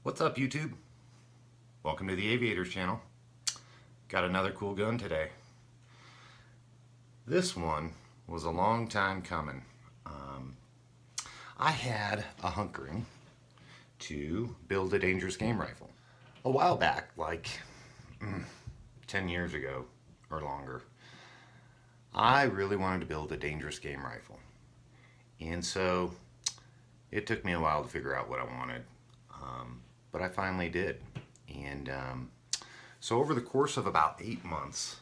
What's up, YouTube? Welcome to the Aviators channel. Got another cool gun today. This one was a long time coming. I had a hunkering to build a dangerous game rifle. A while back, like 10 years ago or longer, I really wanted to build a dangerous game rifle. And so it took me a while to figure out what I wanted. But I finally did. And so over the course of about 8 months,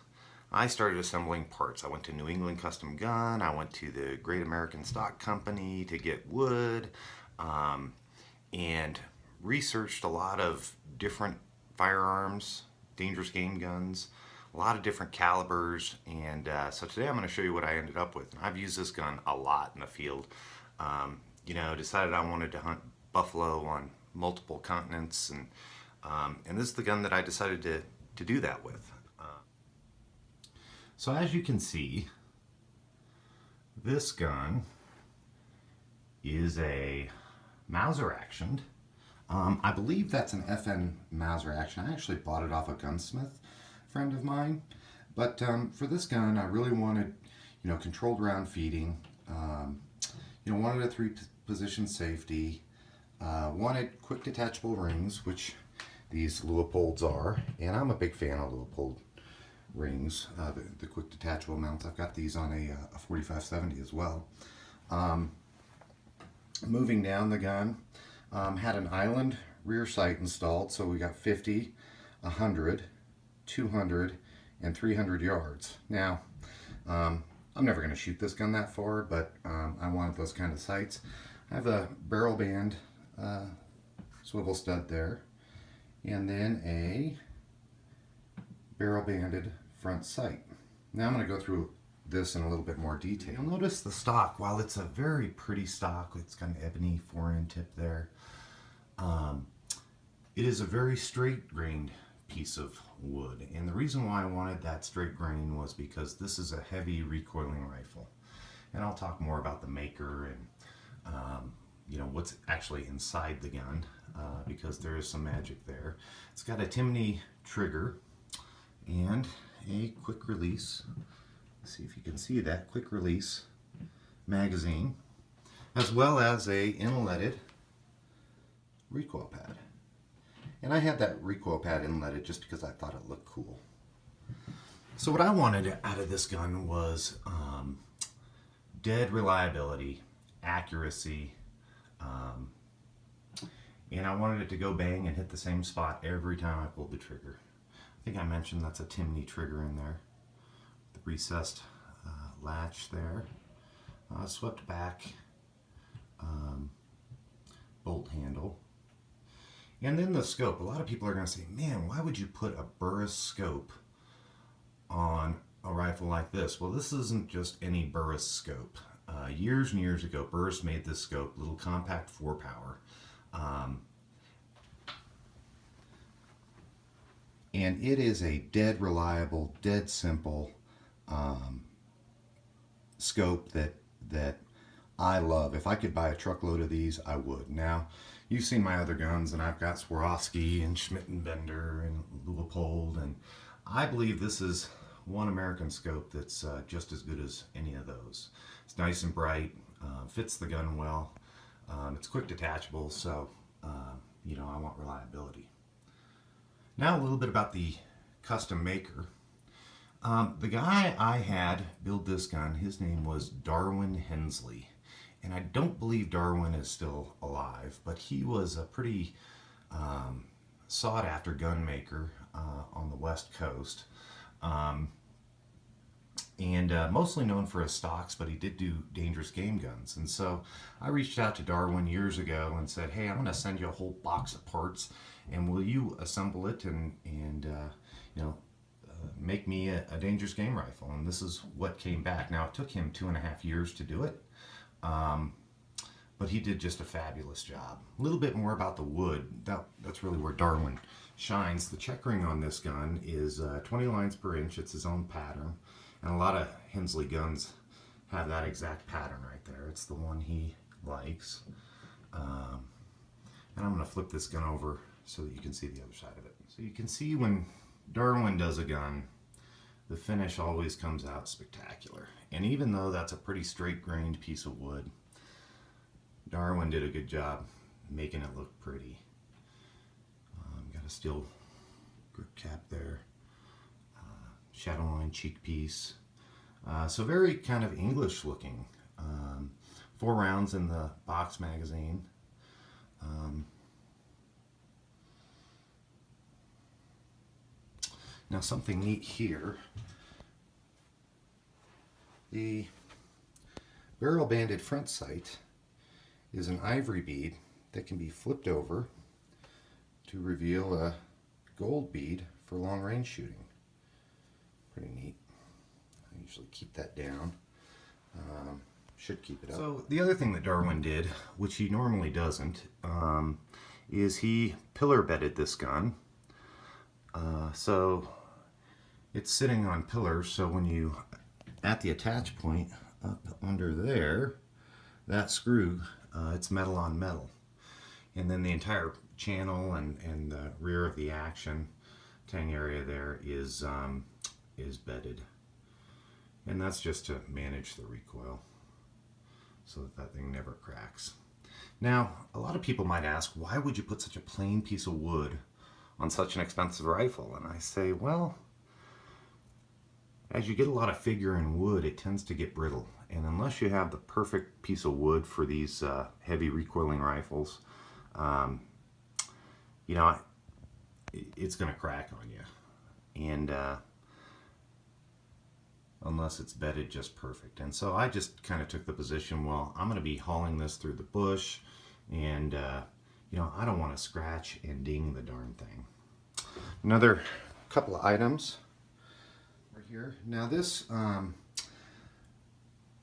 I started assembling parts. I went to New England Custom Gun, I went to the Great American Stock Company to get wood, and researched a lot of different firearms, dangerous game guns, a lot of different calibers, and so today I'm going to show you what I ended up with. And I've used this gun a lot in the field. Decided I wanted to hunt buffalo on multiple continents, and this is the gun that I decided to do that with. So as you can see, this gun is a Mauser actioned. I believe that's an FN Mauser action. I actually bought it off a gunsmith friend of mine. But for this gun, I really wanted, controlled round feeding. Wanted a 3-position safety. Wanted quick detachable rings, which these Leopolds are, and I'm a big fan of Leopold rings, the quick detachable mounts. I've got these on a 4570 as well. Moving down the gun, had an island rear sight installed, so we got 50, 100, 200, and 300 yards. Now, I'm never going to shoot this gun that far, but I wanted those kind of sights. I have a barrel band swivel stud there, and then a barrel banded front sight. Now I'm going to go through this in a little bit more detail. You'll notice the stock, while it's a very pretty stock, it's got an ebony 4-end tip there. It is a very straight grained piece of wood, and the reason why I wanted that straight grain was because this is a heavy recoiling rifle, and I'll talk more about the maker and what's actually inside the gun, because there is some magic there. It's got a Timney trigger and a quick release. Let's see if you can see that quick release magazine, as well as a inletted recoil pad. And I had that recoil pad inletted just because I thought it looked cool. So what I wanted out of this gun was dead reliability, accuracy, and I wanted it to go bang and hit the same spot every time I pulled the trigger. I think I mentioned that's a Timney trigger in there. The recessed latch there. Swept back bolt handle. And then the scope. A lot of people are going to say, man, why would you put a Burris scope on a rifle like this? Well, this isn't just any Burris scope. Years and years ago, Burris made this scope, little compact 4-power. And it is a dead reliable, dead simple scope that I love. If I could buy a truckload of these, I would. Now, you've seen my other guns, and I've got Swarovski and Schmidt and Bender and Leopold, and I believe this is one American scope that's just as good as any of those. It's nice and bright, fits the gun well. It's quick detachable, so I want reliability. Now a little bit about the custom maker. The guy I had build this gun, his name was Darwin Hensley. And I don't believe Darwin is still alive, but he was a pretty sought after gun maker on the West Coast. And mostly known for his stocks, but he did do dangerous game guns. And so I reached out to Darwin years ago and said, hey, I'm going to send you a whole box of parts, and will you assemble it and make me a dangerous game rifle? And this is what came back. Now, it took him 2.5 years to do it, but he did just a fabulous job. A little bit more about the wood. That's really where Darwin shines. The checkering on this gun is 20 lines per inch. It's his own pattern. And a lot of Hensley guns have that exact pattern right there. It's the one he likes. And I'm going to flip this gun over so that you can see the other side of it. So you can see when Darwin does a gun, the finish always comes out spectacular. And even though that's a pretty straight grained piece of wood, Darwin did a good job making it look pretty. Got a steel grip cap there, shadow line cheek piece. So very kind of English looking. 4 rounds in the box magazine. Now something neat here. The barrel banded front sight is an ivory bead that can be flipped over to reveal a gold bead for long range shooting. Pretty neat. I usually keep that down. Should keep it up. So the other thing that Darwin did, which he normally doesn't, is he pillar bedded this gun. So it's sitting on pillars, so when you, at the attach point up under there, that screw, it's metal on metal. And then the entire channel and the rear of the action tang area there is bedded. And that's just to manage the recoil so that that thing never cracks. Now, a lot of people might ask, why would you put such a plain piece of wood on such an expensive rifle? And I say, well, as you get a lot of figure in wood, it tends to get brittle. And unless you have the perfect piece of wood for these heavy recoiling rifles, you know, it's going to crack on you. And unless it's bedded just perfect. And so I just kind of took the position, well, I'm going to be hauling this through the bush, and you know, I don't want to scratch and ding the darn thing. Another couple of items right here. Now this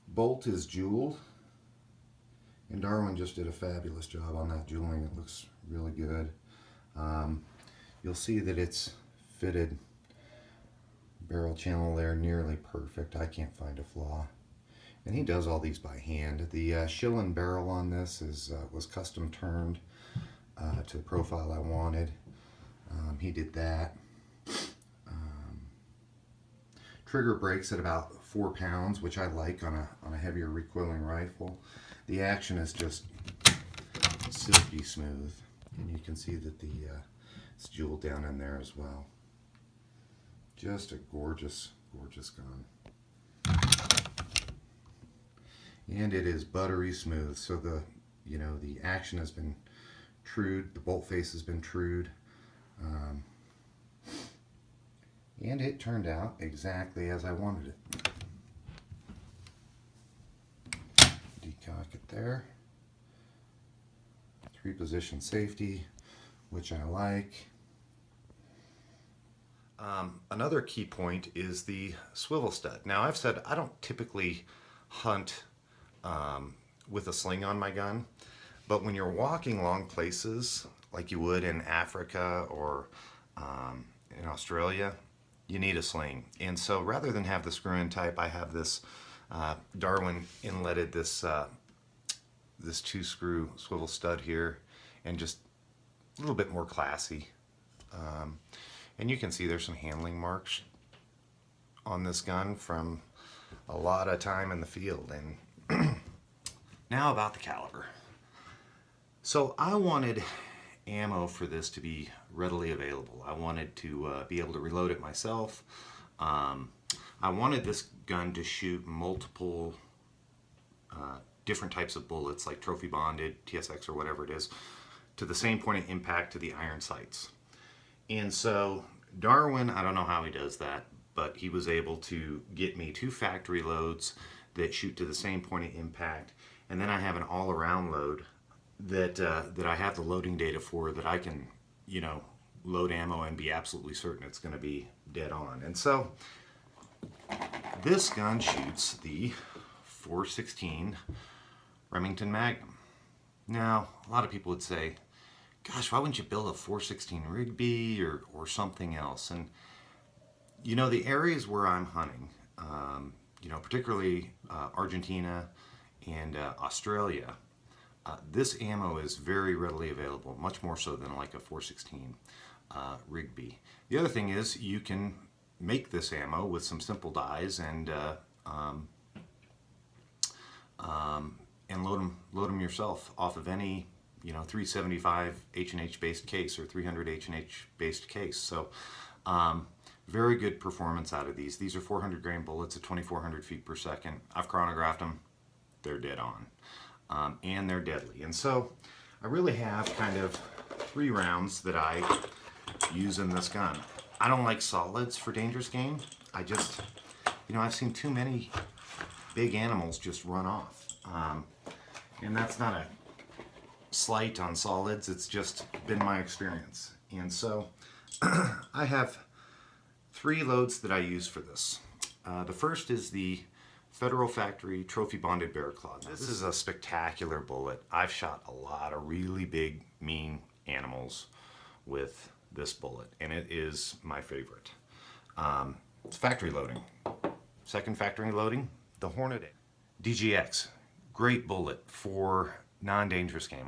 bolt is jeweled, and Darwin just did a fabulous job on that jeweling. It looks really good. You'll see that it's fitted barrel channel there nearly perfect. I can't find a flaw. And he does all these by hand. The shilling barrel on this was custom turned to the profile I wanted. He did that. Trigger breaks at about 4 pounds, which I like on a heavier recoiling rifle. The action is just silky smooth, and you can see that it's jeweled down in there as well. Just a gorgeous, gorgeous gun. And it is buttery smooth. So the action has been trued, the bolt face has been trued, and it turned out exactly as I wanted it. Decock it there. 3-position safety, which I like. Another key point is the swivel stud. Now, I've said I don't typically hunt with a sling on my gun, but when you're walking long places like you would in Africa or in Australia, you need a sling. And so rather than have the screw-in type, I have this Darwin inletted this 2-screw swivel stud here, and just a little bit more classy. And you can see there's some handling marks on this gun from a lot of time in the field. And now about the caliber. So I wanted ammo for this to be readily available. I wanted to be able to reload it myself. I wanted this gun to shoot multiple different types of bullets, like trophy bonded, TSX or whatever it is, to the same point of impact to the iron sights. And so Darwin, I don't know how he does that, but he was able to get me 2 factory loads that shoot to the same point of impact, and then I have an all-around load that I have the loading data for, that I can, you know, load ammo and be absolutely certain it's going to be dead on. And so this gun shoots the 416 Remington Magnum. Now, a lot of people would say, gosh, why wouldn't you build a 416 Rigby or something else? And you know, the areas where I'm hunting, you know, particularly Argentina and Australia, This ammo is very readily available, much more so than like a 416 Rigby. The other thing is you can make this ammo with some simple dies and load them yourself off of any 375 H&H based case or 300 H&H based case. So very good performance out of these. These are 400 grain bullets at 2,400 feet per second. I've chronographed them. They're dead on. And they're deadly. And so I really have kind of 3 rounds that I use in this gun. I don't like solids for dangerous game. I just, I've seen too many big animals just run off. And that's not a slight on solids, it's just been my experience. And so I have 3 loads that I use for this. The first is the Federal Factory Trophy Bonded Bear Claw. This is a spectacular bullet. I've shot a lot of really big, mean animals with this bullet, and it is my favorite. It's factory loading. Second factory loading, the Hornet DGX. Great bullet for non-dangerous game.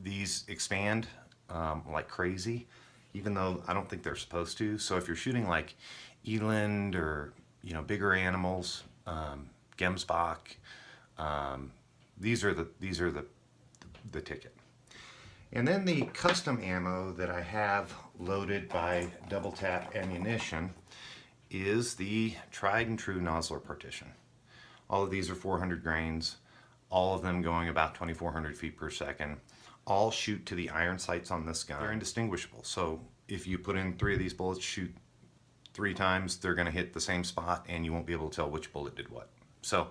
These expand like crazy, even though I don't think they're supposed to. So if you're shooting like eland or bigger animals, Gemsbach, these are the ticket. And then the custom ammo that I have loaded by Double Tap Ammunition is the tried and true Nosler partition. All of these are 400 grains, all of them going about 2,400 feet per second. All shoot to the iron sights on this gun. They're indistinguishable. So if you put in 3 of these bullets, shoot 3 times, they're going to hit the same spot and you won't be able to tell which bullet did what. So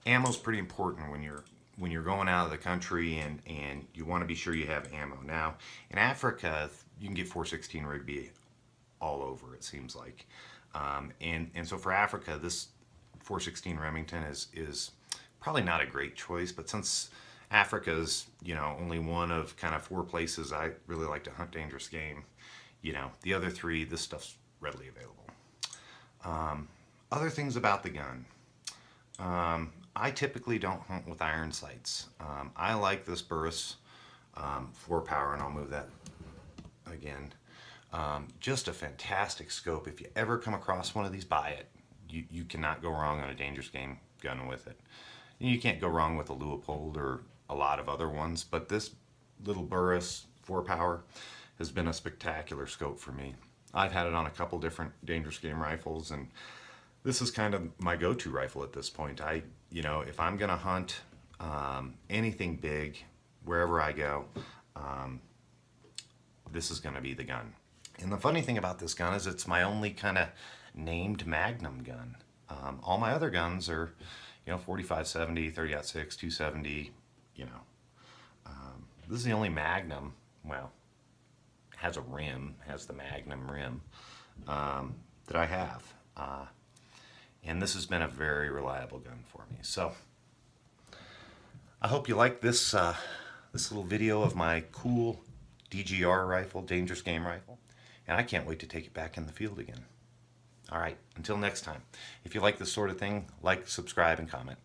ammo's pretty important when you're going out of the country and you want to be sure you have ammo. Now in Africa you can get 416 Rigby all over, it seems like, and so for Africa this 416 Remington is probably not a great choice, but since Africa's only one of kind of 4 places I really like to hunt dangerous game, the other 3, this stuff's readily available. Other things about the gun. I typically don't hunt with iron sights. I like this Burris 4-power, and I'll move that again. Just a fantastic scope. If you ever come across one of these, buy it. You cannot go wrong on a dangerous game gun with it. You can't go wrong with a Leupold or a lot of other ones, but this little Burris 4-power has been a spectacular scope for me. I've had it on a couple different dangerous game rifles, and this is kind of my go-to rifle at this point. If I'm gonna hunt anything big, wherever I go, this is gonna be the gun. And the funny thing about this gun is it's my only kind of named Magnum gun. All my other guns are, 45-70, 30-06, 270, This is the only Magnum, well, has a rim, has the Magnum rim, that I have. And this has been a very reliable gun for me. So I hope you like this this little video of my cool DGR rifle, dangerous game rifle. And I can't wait to take it back in the field again. All right, until next time. If you like this sort of thing, like, subscribe, and comment.